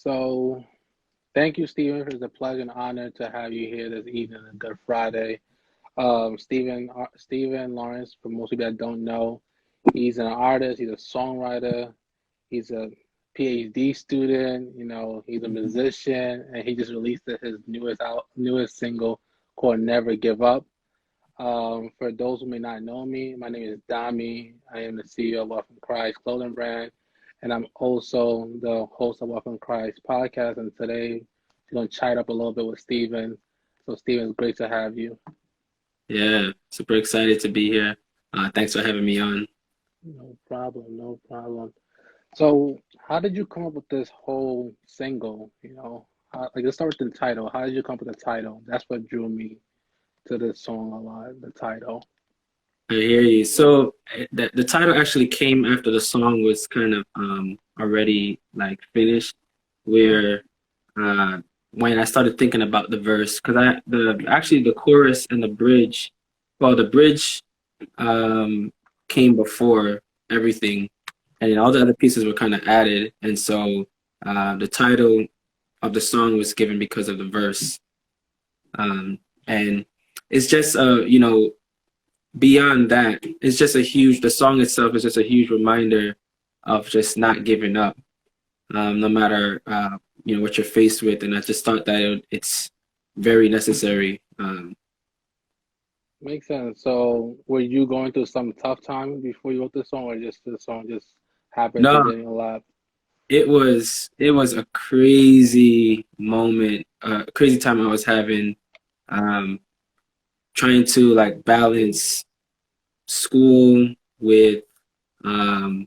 So, thank you, Stephen. It's a pleasure and honor to have you here this evening on Good Friday. Stephen Lawrence, for most people that don't know, he's an artist, he's a songwriter, he's a PhD student, he's a musician, and he just released his newest single called Never Give Up. For those who may not know me, my name is Dami. I am the CEO of Welcome Christ clothing brand, and I'm also the host of Welcome Christ podcast. And today, we're going to chat up a little bit with Stephen. So, Stephen, it's great to have you. Yeah, super excited to be here. Thanks for having me on. No problem, no problem. So, how did you come up with this whole single? Let's start with the title. How did you come up with the title? That's what drew me to this song a lot, the title. I hear you. So the title actually came after the song was kind of already like finished, where when I started thinking about the verse, because the chorus and the bridge, well, the bridge came before everything, and then all the other pieces were kind of added, and so the title of the song was given because of the verse, and it's just beyond that, it's just the song itself is just a huge reminder of just not giving up, no matter what you're faced with. And I just thought that it's very necessary. Makes sense. So, were you going through some tough time before you wrote this song, or just the song just happened to No, get in your lap? it was a crazy moment, crazy time I was having, um, trying to like balance school with um,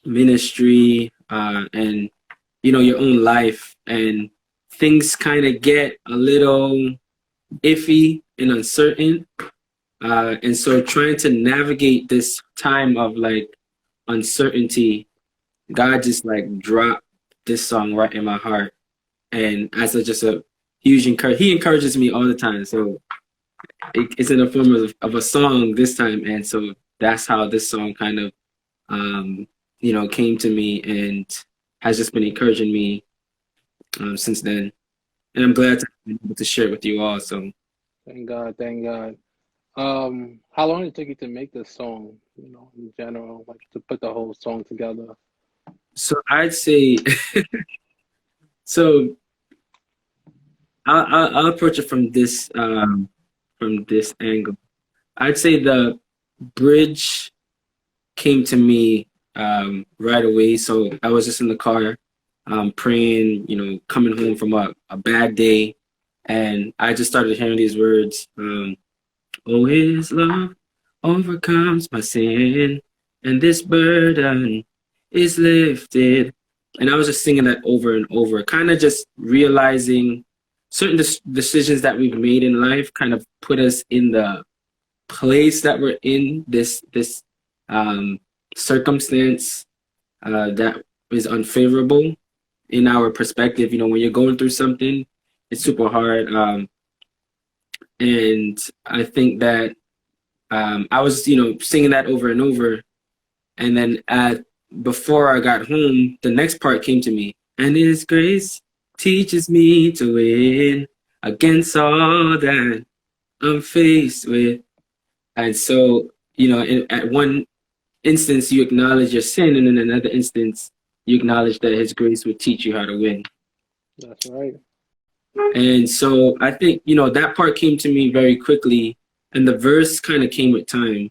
ministry, and your own life, and things kind of get a little iffy and uncertain, and so trying to navigate this time of like uncertainty, God just like dropped this song right in my heart, and as just a huge he encourages me all the time, so it's in the form of a song this time, and so that's how this song kind of came to me and has just been encouraging me since then. And I'm glad to be able to share it with you all. So, Thank God, thank God. How long did it take you to make this song, in general, like to put the whole song together? so I'd say, so I'll approach it from this angle. I'd say the bridge came to me right away. So I was just in the car, praying, coming home from a bad day, and I just started hearing these words. Oh, his love overcomes my sin, and this burden is lifted. And I was just singing that over and over, kind of just realizing certain decisions that we've made in life kind of put us in the place that we're in, this circumstance that is unfavorable in our perspective. When you're going through something, it's super hard. And I think that I was, singing that over and over. And then before I got home, the next part came to me. And His grace teaches me to win against all that I'm faced with. And so, at one instance, you acknowledge your sin, and in another instance, you acknowledge that His grace will teach you how to win. That's right. And so I think, that part came to me very quickly, and the verse kind of came with time.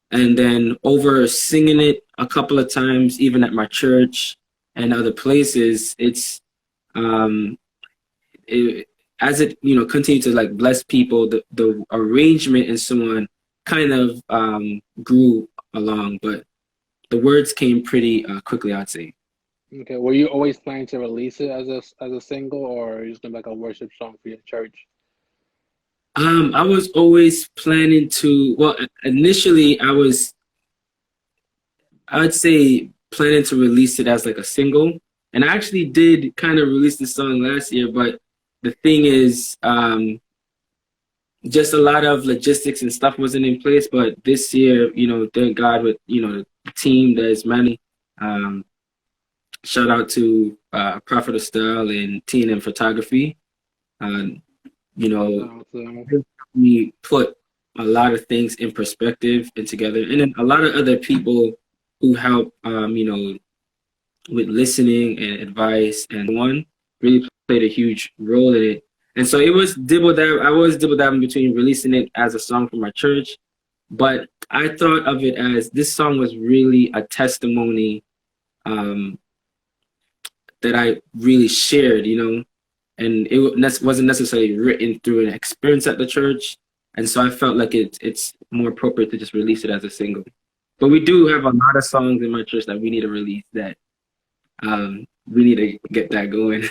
And then over singing it a couple of times, even at my church and other places, um, as it, continued to like bless people, the arrangement and so on kind of grew along, but the words came pretty quickly, I'd say. Okay. Were you always planning to release it as a single, or are you just gonna be like a worship song for your church? I was always planning to, well, initially I'd say planning to release it as like a single. And I actually did kind of release the song last year, but the thing is, just a lot of logistics and stuff wasn't in place. But this year, thank God with, the team that is managing, um, Shout out to Prophet of Style and T&M Photography. Um, you know, So, we put a lot of things in perspective and together, and then a lot of other people who help, with listening and advice, and one really played a huge role in it. And so it was dibble dab. I was dibble dabbing between releasing it as a song for my church, but I thought of it as this song was really a testimony um, that I really shared, and wasn't necessarily written through an experience at the church. And so I felt like it's more appropriate to just release it as a single. But we do have a lot of songs in my church that we need to release that we need to get that going.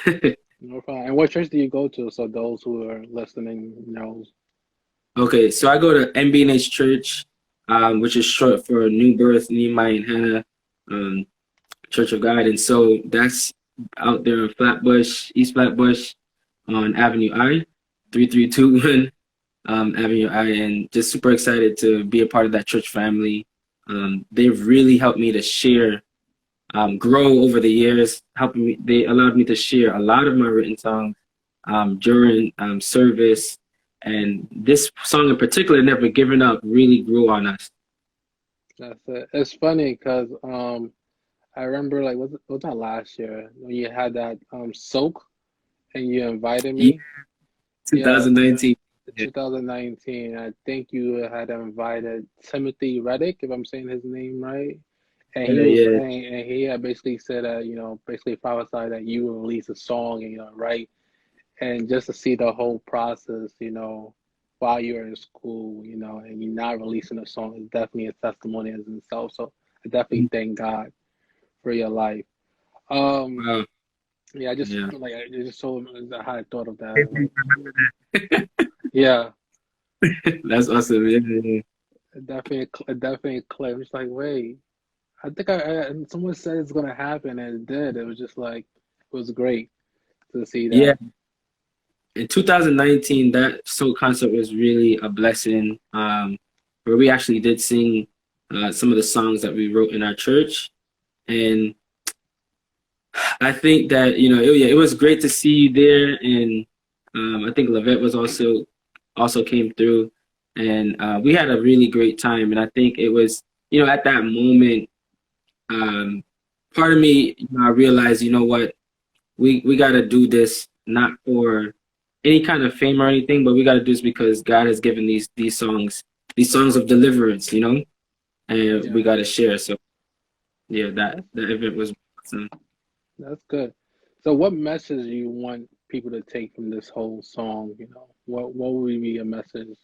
no problem. And what church do you go to? So those who are listening knows. Okay, so I go to MB&H Church, which is short for New Birth, Nehemiah and Hannah Church of God. And so that's out there in Flatbush, East Flatbush on Avenue I, 3321 Avenue I, and just super excited to be a part of that church family. They've really helped me to share, grow over the years, helping me. They allowed me to share a lot of my written songs during service, and this song in particular, "Never Giving Up," really grew on us. That's it. It's funny because I remember like was that last year when you had that soak and you invited Yeah, me. Yeah, 2019. 2019. I think you had invited Timothy Reddick, if I'm saying his name right. And he was Yeah, and he had basically said that, basically prophesied that you will release a song and right. And just to see the whole process, while you're in school, and you're not releasing a song is definitely a testimony as in itself. So I definitely thank God for your life. Um, wow, yeah, I just yeah. like I just so how I thought of that. Like, yeah, That's awesome. Yeah, yeah. it definitely clicked. It's like, wait, I think and someone said it's gonna happen, and it did. It was just like it was great to see Yeah, that. in 2019, that soul concert was really a blessing. Where we actually did sing some of the songs that we wrote in our church, and I think that yeah, it was great to see you there, and I think Lavette was also came through, and we had a really great time. And I think it was at that moment, um, part of me I realized what we got to do this not for any kind of fame or anything, but we got to do this because God has given these songs of deliverance, and we Yeah, got to share. So yeah, that that's that event was awesome. that's good. So, what message do you want people to take from this whole song? What would be a message?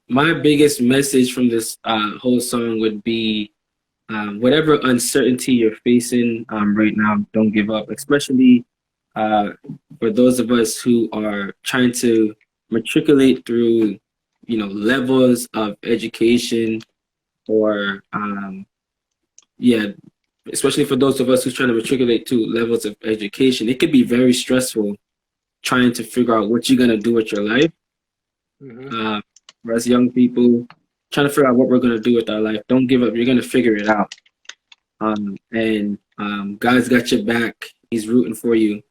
My biggest message from this whole song would be whatever uncertainty you're facing right now, don't give up, especially uh, for those of us who are trying to matriculate through, levels of education or, yeah, especially for those of us who's trying to matriculate to levels of education. It could be very stressful trying to figure out what you're going to do with your life. Hmm. Uh, for us young people, trying to figure out what we're going to do with our life. Don't give up. You're going to figure it out. And God's got your back. He's rooting for you.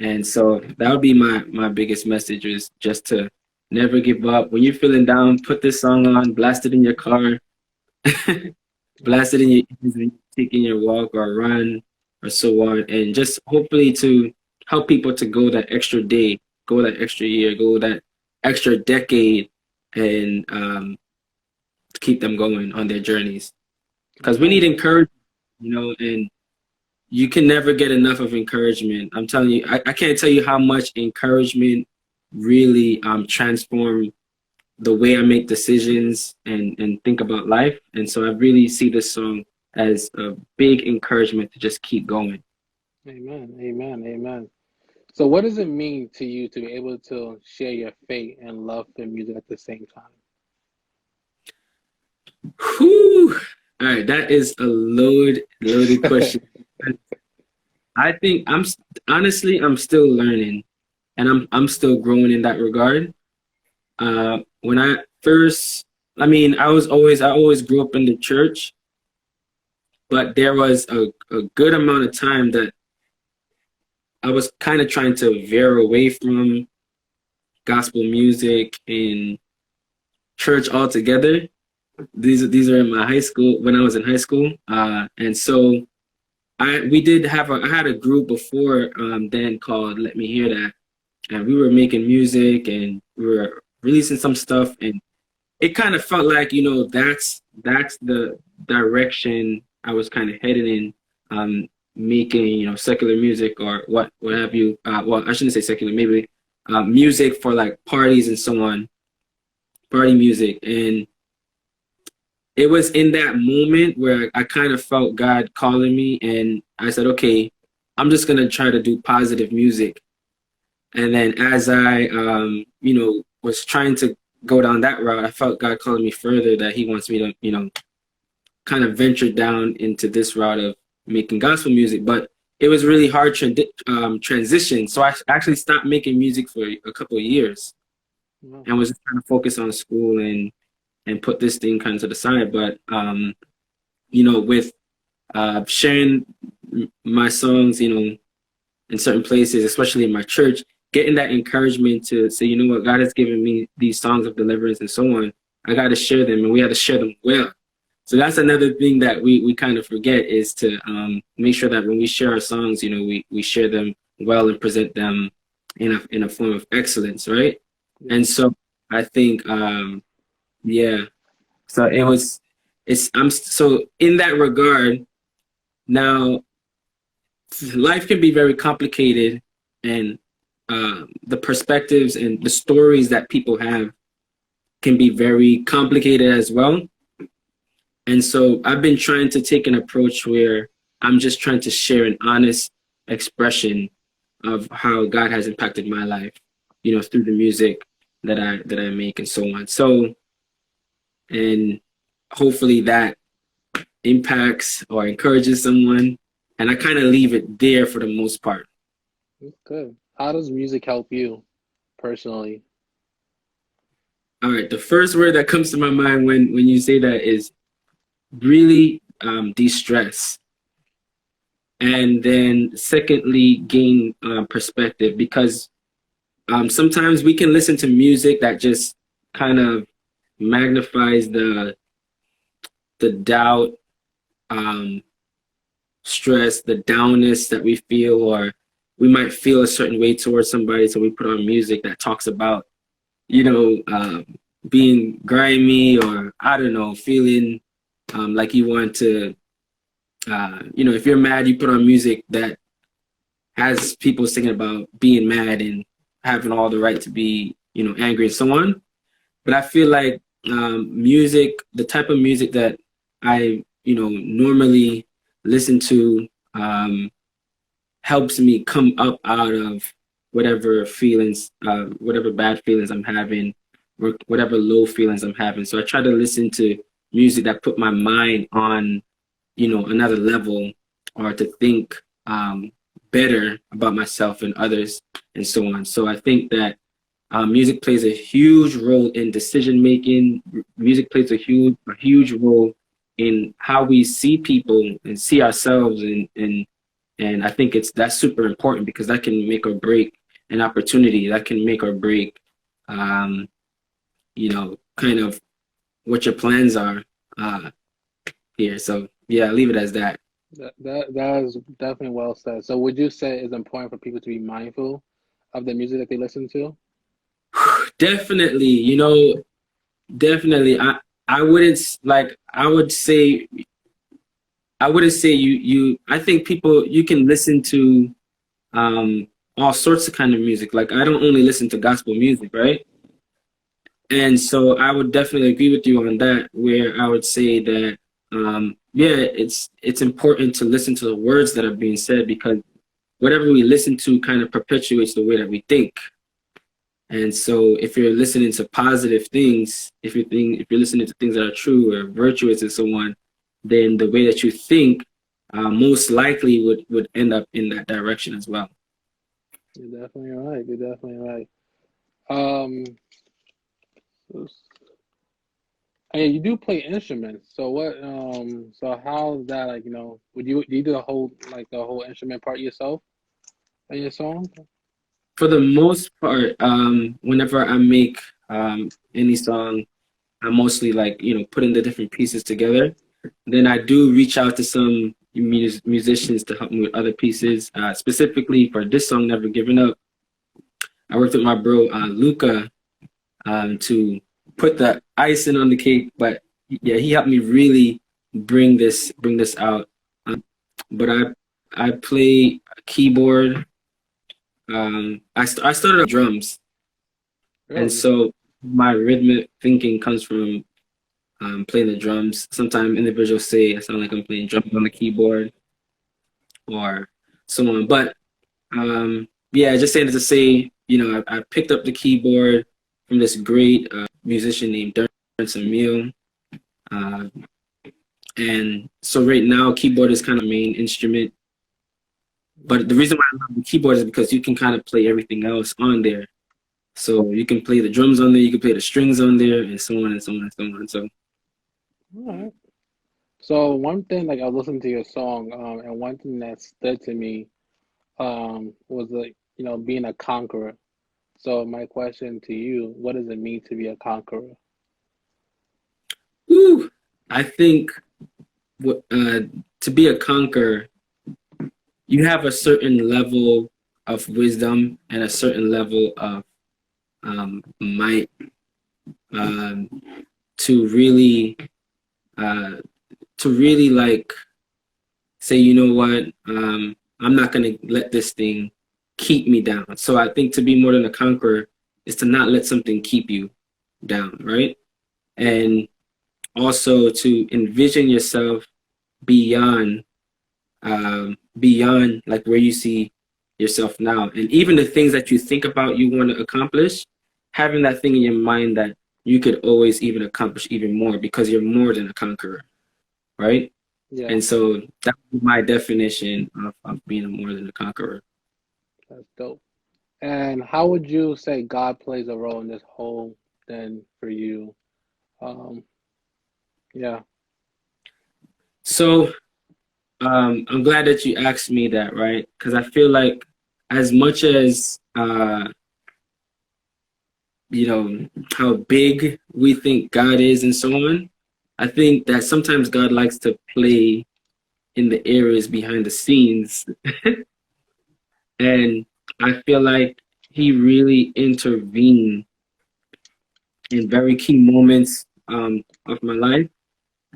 And so that would be my biggest message is just to never give up. When you're feeling down, put this song on, blast it in your car, blast it in your ears when you're taking your walk or run or so on, and just hopefully to help people to go that extra day, go that extra year, go that extra decade, and to keep them going on their journeys. Because we need Amen. encouragement, and you can never get enough of encouragement. I'm telling you, I can't tell you how much encouragement really transformed the way I make decisions and think about life. And so I really see this song as a big encouragement to just keep going. Amen. Amen. Amen. So, what does it mean to you to be able to share your faith and love for music at the same time? Whew. All right, that is a loaded question. I think honestly, I'm still learning and I'm still growing in that regard. When I first, I mean, I always grew up in the church, but there was a good amount of time that I was kind of trying to veer away from gospel music and church altogether. These are in my high school when I was in high school, and so I had a group before then called Let Me Hear That, and we were making music and we were releasing some stuff, and it kind of felt like, that's the direction I was kind of headed in, making, secular music or what have you. Well, I shouldn't say secular, maybe music for like parties and so on, party music. And it was in that moment where I kind of felt God calling me, and I said, okay, I'm just gonna try to do positive music. And then as I, was trying to go down that route, I felt God calling me further, that He wants me to, kind of venture down into this route of making gospel music. But it was really hard transition. So I actually stopped making music for a couple of years Wow. and was just trying to focus on school and put this thing kind of to the side. But, with sharing my songs, in certain places, especially in my church, getting that encouragement to say, you know what, God has given me these songs of deliverance and so on. I got to share them, and we have to share them well. So that's another thing that we kind of forget, is to make sure that when we share our songs, we share them well and present them in a form of excellence, right? Yeah. And so I think, yeah. So I'm so in that regard now. Life can be very complicated, and the perspectives and the stories that people have can be very complicated as well. And so I've been trying to take an approach where I'm just trying to share an honest expression of how God has impacted my life, through the music that I make and so on. So, and hopefully that impacts or encourages someone. And I kind of leave it there for the most part. That's good. How does music help you personally? All right, the first word that comes to my mind when you say that is really de-stress. And then secondly, gain perspective, because sometimes we can listen to music that just kind of magnifies the doubt, um, stress, the downness that we feel, or we might feel a certain way towards somebody. So we put on music that talks about, being grimy, or I don't know, feeling like you want to, if you're mad, you put on music that has people singing about being mad and having all the right to be, angry and so on. But I feel like music, the type of music that I, normally listen to, helps me come up out of whatever feelings, whatever bad feelings I'm having, or whatever low feelings I'm having. So I try to listen to music that put my mind on, another level, or to think better about myself and others and so on. So I think that music plays a huge role in decision making. Music plays a huge role in how we see people and see ourselves, and I think that's super important, because that can make or break an opportunity. That can make or break, kind of what your plans are here. So yeah, leave it as that. That is definitely well said. So would you say it's important for people to be mindful of the music that they listen to? Definitely, definitely. I wouldn't like. I wouldn't say you. I think people, you can listen to all sorts of kind of music. Like, I don't only listen to gospel music, right? And so I would definitely agree with you on that, where I would say that yeah, it's important to listen to the words that are being said, because whatever we listen to kind of perpetuates the way that we think. And so if you're listening to positive things, if you're listening to things that are true or virtuous and so on, then the way that you think most likely would end up in that direction as well. You're definitely right. You're definitely right. Um, And you do play instruments. So what? So how's that like? Would you do the whole instrument part yourself in your songs? For the most part, whenever I make any song, I mostly like, putting the different pieces together. Then I do reach out to some musicians to help me with other pieces. Specifically for this song, Never Giving Up, I worked with my bro Luca to put the icing on the cake. But yeah, he helped me really bring this out. But I play keyboard. I started on drums, and Really? so my rhythmic thinking comes from playing the drums. Sometimes individuals say I sound like I'm playing drums on the keyboard or so on. But yeah, just saying it to say, I picked up the keyboard from this great musician named Durance Emile. Uh, and so right now, keyboard is kind of main instrument. But the reason why I love the keyboard is because you can kind of play everything else on there. So you can play the drums on there, you can play the strings on there, and so on and so on and so on. So All right. So one thing, like I was listening to your song, and one thing that stood to me, was like being a conqueror. So my question to you, what does it mean to be a conqueror? whew, I think to be a conqueror, you have a certain level of wisdom and a certain level of might um, to really uh, like say, you know what, I'm not gonna let this thing keep me down. So I think to be more than a conqueror is to not let something keep you down, right? And also to envision yourself beyond beyond like where you see yourself now, and even the things that you think about you want to accomplish, having that thing in your mind that you could always even accomplish even more because you're more than a conqueror, right? Yeah, And so that's my definition of being a more than a conqueror. that's dope. And how would you say God plays a role in this whole thing for you? Um, yeah, So I'm glad that you asked me that, right? Because I feel like as much as how big we think God is and so on, I think that sometimes God likes to play in the areas behind the scenes. And I feel like he really intervened in very key moments of my life.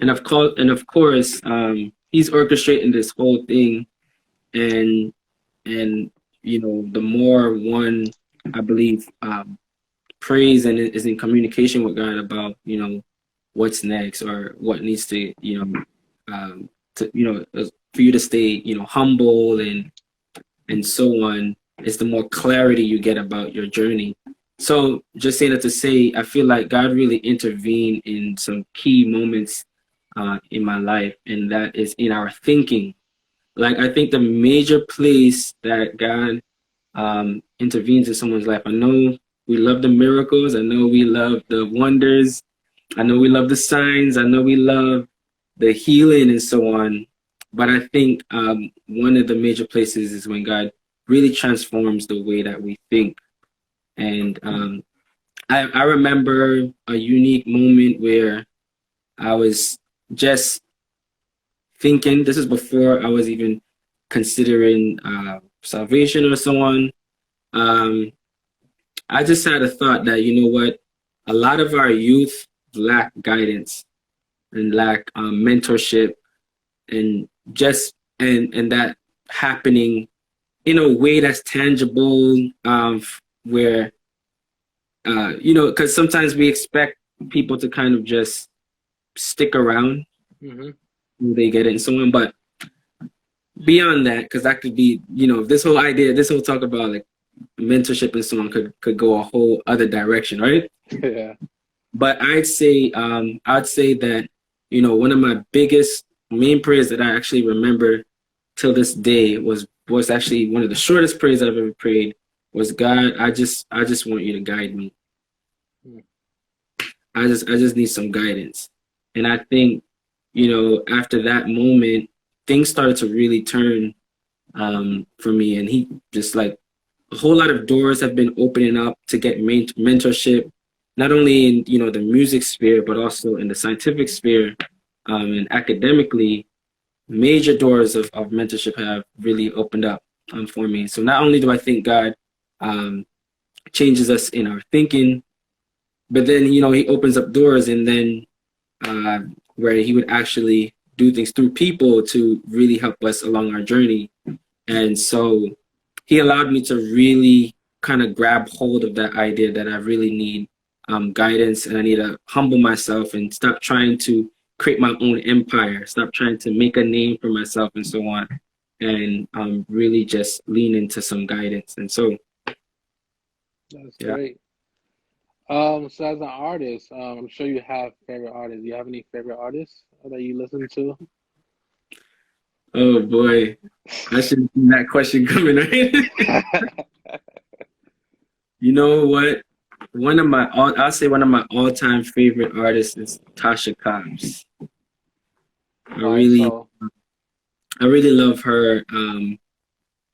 And of course, he's orchestrating this whole thing. And and the more one, I believe, prays and is in communication with God about what's next or what needs to for you to stay humble and so on, is the more clarity you get about your journey. So just saying that to say, I feel like God really intervened in some key moments in my life, and that is in our thinking. Like I think the major place that God intervenes in someone's life. I know we love the miracles. I know we love the wonders. I know we love the signs. I know we love the healing and so on. But I think one of the major places is when God really transforms the way that we think. And I remember a unique moment where I was just thinking, this is before I was even considering salvation or so on. Um, I just had a thought that, you know what, a lot of our youth lack guidance and lack mentorship, and just and that happening in a way that's tangible, where because sometimes we expect people to kind of just stick around hmm when they get it and so on, but beyond that, because that could be, this whole talk about like mentorship and so on could go a whole other direction, right? yeah, But I'd say that one of my biggest main prayers that I actually remember till this day was actually one of the shortest prayers I've ever prayed. Was, God, I just want you to guide me. Mm. I just need some guidance. And I think, after that moment, things started to really turn for me. And he just like a whole lot of doors have been opening up to get mentorship, not only in the music sphere, but also in the scientific sphere, and academically. Major doors of mentorship have really opened up for me. So not only do I think God um, changes us in our thinking, but then he opens up doors, and then uh, where he would actually do things through people to really help us along our journey. And so he allowed me to really kind of grab hold of that idea that I really need guidance, and I need to humble myself and stop trying to create my own empire, stop trying to make a name for myself and so on, and really just lean into some guidance. And so, That's yeah. great. So as an artist, I'm sure you have favorite artists. Do you have any favorite artists that you listen to? Oh boy, I should have seen that question coming, right? You know what? I'll say one of my all-time favorite artists is Tasha Cobbs. I All right, really, so I really love her.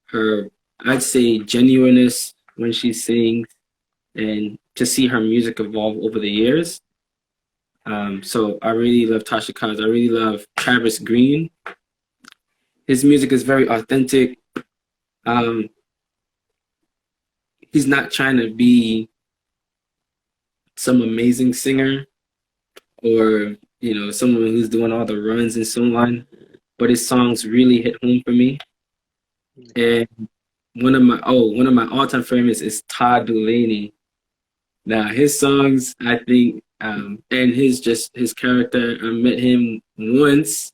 Her, I'd say, genuineness when she sings, and to see her music evolve over the years. So I really love Tasha Cobbs. I really love Travis Green. His music is very authentic. Um, he's not trying to be some amazing singer, or someone who's doing all the runs and so on, but his songs really hit home for me. okay, And one of my all-time favorites is Todd Dulaney. Now his songs, I think, and his character. I met him once,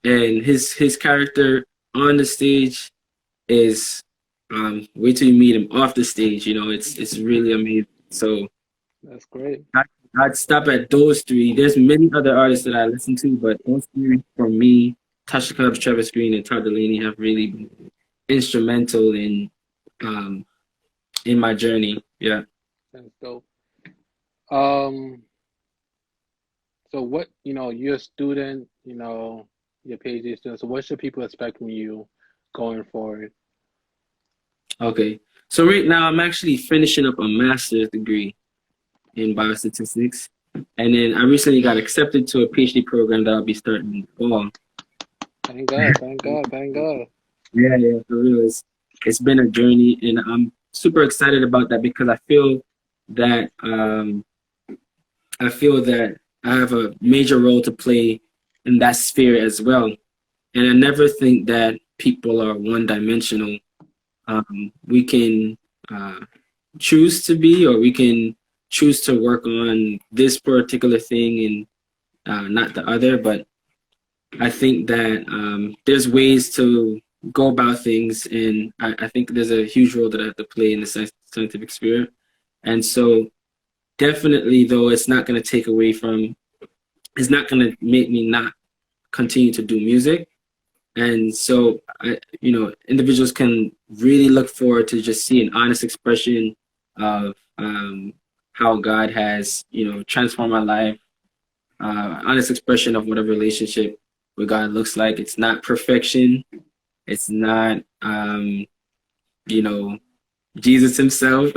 and his character on the stage is wait till you meet him off the stage. It's really amazing. So that's great. I, I'd stop at those three. There's many other artists that I listen to, but those three for me, Tasha Cobbs, Travis Green, and Todd Dulaney have really been instrumental um in my journey. Yeah. That's dope. Um, so what, you're a student, you're a PhD student. So what should people expect from you going forward? Okay. So right now I'm actually finishing up a master's degree in biostatistics. And then I recently got accepted to a PhD program that I'll be starting in the fall. Thank God, thank God, thank God. Yeah, yeah, for real. It's been a journey, and I'm super excited about that because that um I feel that I have a major role to play in that sphere as well. And I never think that people are one dimensional. We can choose to be, or we can choose to work on this particular thing and not the other. But I think that there's ways to go about things, and I think there's a huge role that I have to play in the scientific sphere. And so, definitely, though, it's not going to make me not continue to do music. And so, individuals can really look forward to just see an honest expression of how God has, transformed my life. Honest expression of what a relationship with God looks like. It's not perfection. It's not, you know, Jesus himself.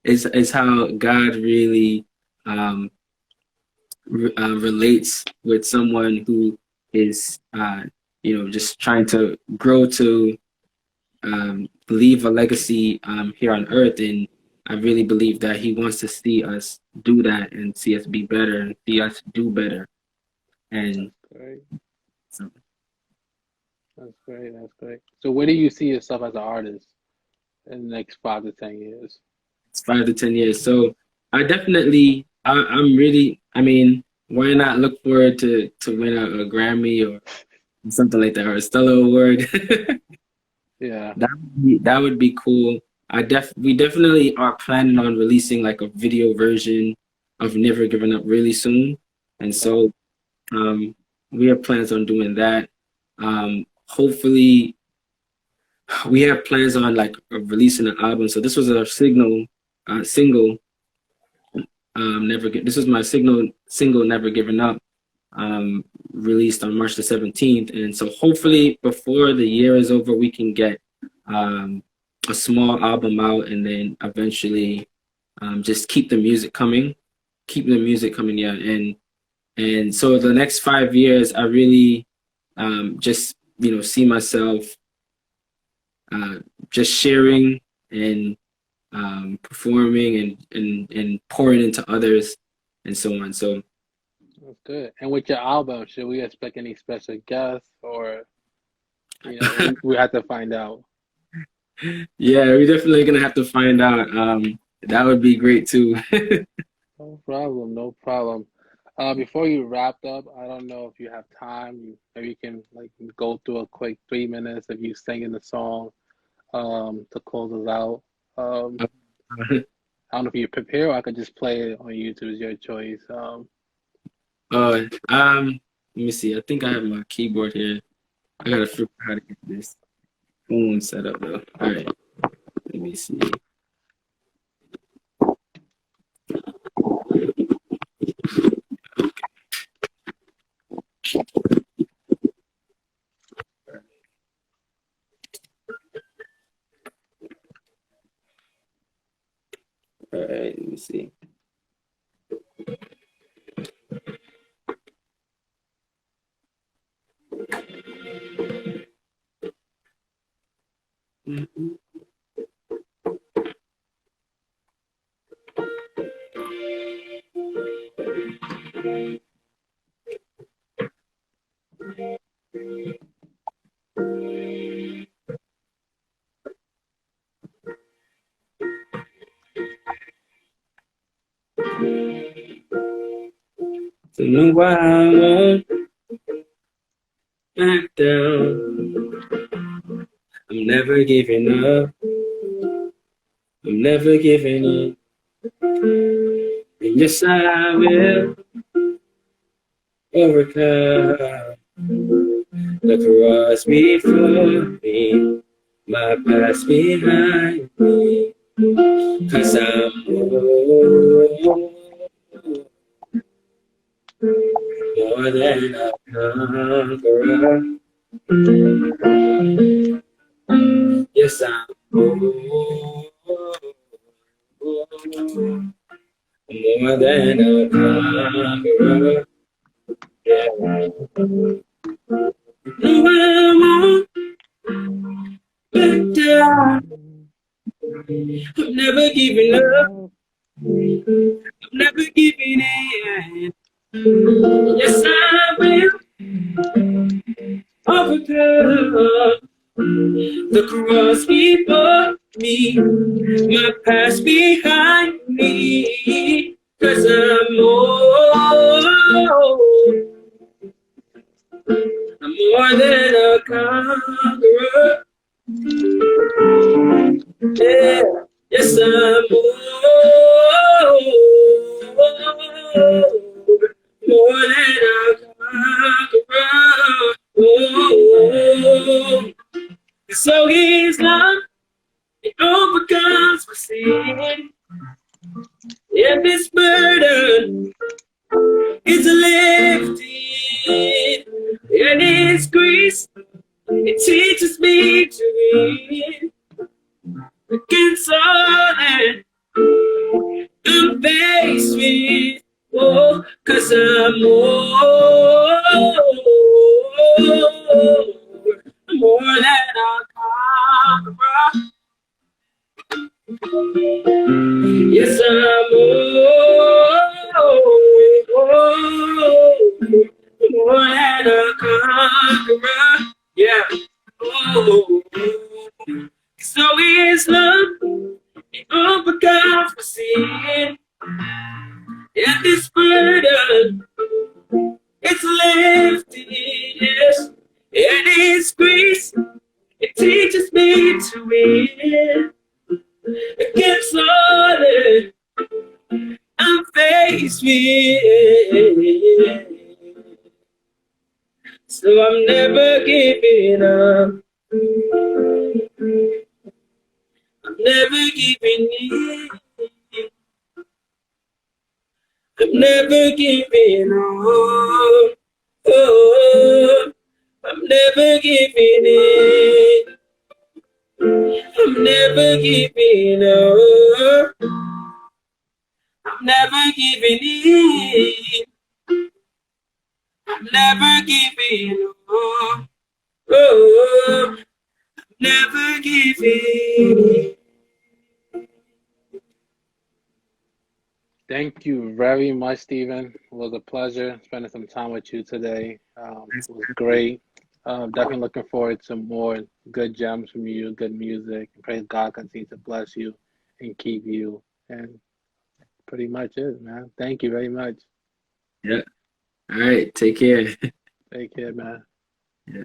It's how God really um, relates with someone who is, just trying to grow to leave a legacy here on earth. And I really believe that he wants to see us do that and see us be better and see us do better. And That's great. so That's great. That's great. So where do you see yourself as an artist in the next 5 to 10 years? it's 5 to 10 years. So I'm really, I mean, why not look forward to win a Grammy or something like that, or a Stellar Award? Yeah. That would be cool. We definitely are planning on releasing like a video version of Never Giving Up really soon. And Okay. so we have plans on doing that. Hopefully we have plans on like releasing an album. So this was our single This was my single Never Giving Up, released on March the 17th. And so hopefully before the year is over, we can get a small album out, and then eventually just keep the music coming. Yeah. And so the next 5 years, I really just, see myself just sharing and performing and pouring into others and so on. So That's good. And with your album, should we expect any special guests, or we have to find out? yeah, we're definitely gonna have to find out. That would be great too. No problem, no problem. Before you wrap up, I don't know if you have time. Maybe you can like go through a quick 3 minutes of you singing the song to close us out. Um, I don't know if you prepare, or I could just play it on YouTube. It's your choice. Let me see. I think I have my keyboard here. I gotta figure out how to get this phone set up though. All right, let me see. All right, let me see. So no, I won't back down. I'm never giving up. I'm never giving in. And yes, I will overcome the cross before me, my past behind me. 'Cause I'm more than a conqueror. Yes, I'm more than a conqueror. Yeah. No, I won't back down. I'm never giving up. I'm never giving in. Yes, I will overcome the cross before me, my past behind me. 'Cause I'm more than a conqueror. Yeah. Yes, I'm more than a conqueror. Oh, so His love, it overcomes my sin, and this burden is lifted, and His grace, it teaches me to win against all that I'm faced with. Oh, 'cause I'm more than a conqueror. Yes, I'm more than a conqueror. Yeah. Oh, so His love, it overcomes my sin, and this burden, it's lifted, yes, and His grace, it teaches me to win against all that I'm faced with. So I'm never giving up. I'm never giving in. never giving up. Oh, I'm never giving in. I'm never giving up. I'm never giving in. I'm never giving up. Oh, never giving in. Thank you very much, Steven. It was a pleasure spending some time with you today. It was great. Definitely looking forward to more good gems from you, good music. And pray God continue to bless you and keep you. And pretty much it, man. Thank you very much. Yeah. All right. Take care. Take care, man. Yeah.